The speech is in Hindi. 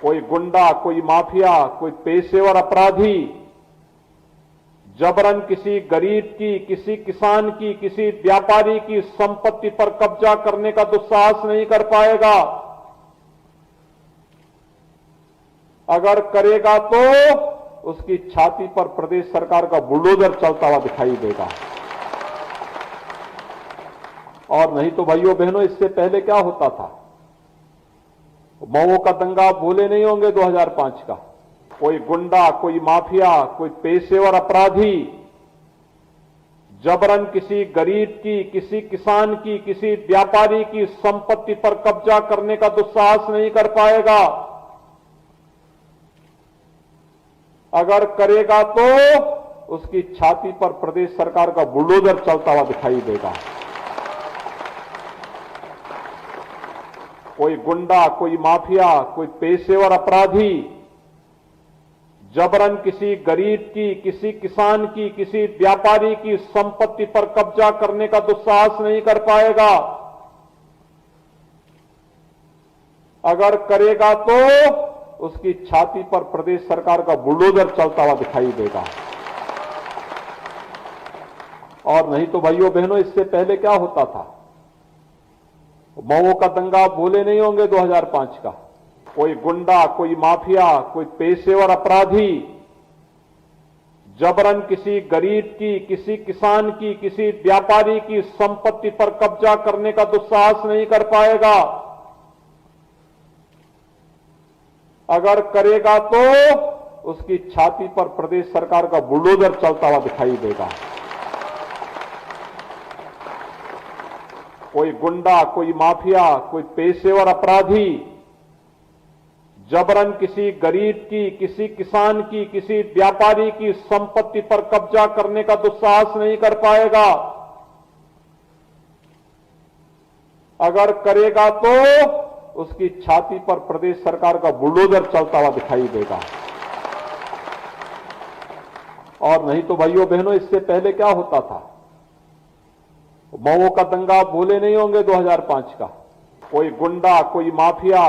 कोई गुंडा, कोई माफिया, कोई पेशेवर अपराधी जबरन किसी गरीब की, किसी किसान की, किसी व्यापारी की संपत्ति पर कब्जा करने का दुस्साहस नहीं कर पाएगा। अगर करेगा तो उसकी छाती पर प्रदेश सरकार का बुलडोजर चलता हुआ दिखाई देगा। और नहीं तो भाइयों बहनों, इससे पहले क्या होता था? मऊ का दंगा आप भूले नहीं होंगे 2005 का। कोई गुंडा, कोई माफिया, कोई पेशेवर अपराधी जबरन किसी गरीब की, किसी किसान की, किसी व्यापारी की संपत्ति पर कब्जा करने का दुस्साहस नहीं कर पाएगा। अगर करेगा तो उसकी छाती पर प्रदेश सरकार का बुलडोजर चलता हुआ दिखाई देगा। कोई गुंडा, कोई माफिया, कोई पेशेवर अपराधी जबरन किसी गरीब की, किसी किसान की, किसी व्यापारी की संपत्ति पर कब्जा करने का दुस्साहस नहीं कर पाएगा। अगर करेगा तो उसकी छाती पर प्रदेश सरकार का बुलडोजर चलता हुआ दिखाई देगा। और नहीं तो भाइयों बहनों, इससे पहले क्या होता था? मऊ का दंगा आप भूले नहीं होंगे 2005 का। कोई गुंडा, कोई माफिया, कोई पेशेवर अपराधी जबरन किसी गरीब की, किसी किसान की, किसी व्यापारी की संपत्ति पर कब्जा करने का दुस्साहस नहीं कर पाएगा। अगर करेगा तो उसकी छाती पर प्रदेश सरकार का बुलडोजर चलता हुआ दिखाई देगा। कोई गुंडा, कोई माफिया, कोई पेशेवर अपराधी जबरन किसी गरीब की, किसी किसान की, किसी व्यापारी की संपत्ति पर कब्जा करने का दुस्साहस नहीं कर पाएगा। अगर करेगा तो उसकी छाती पर प्रदेश सरकार का बुलडोजर चलता हुआ दिखाई देगा। और नहीं तो भाइयों बहनों, इससे पहले क्या होता था? मऊ का दंगा आप भूले नहीं होंगे 2005 का। कोई गुंडा, कोई माफिया,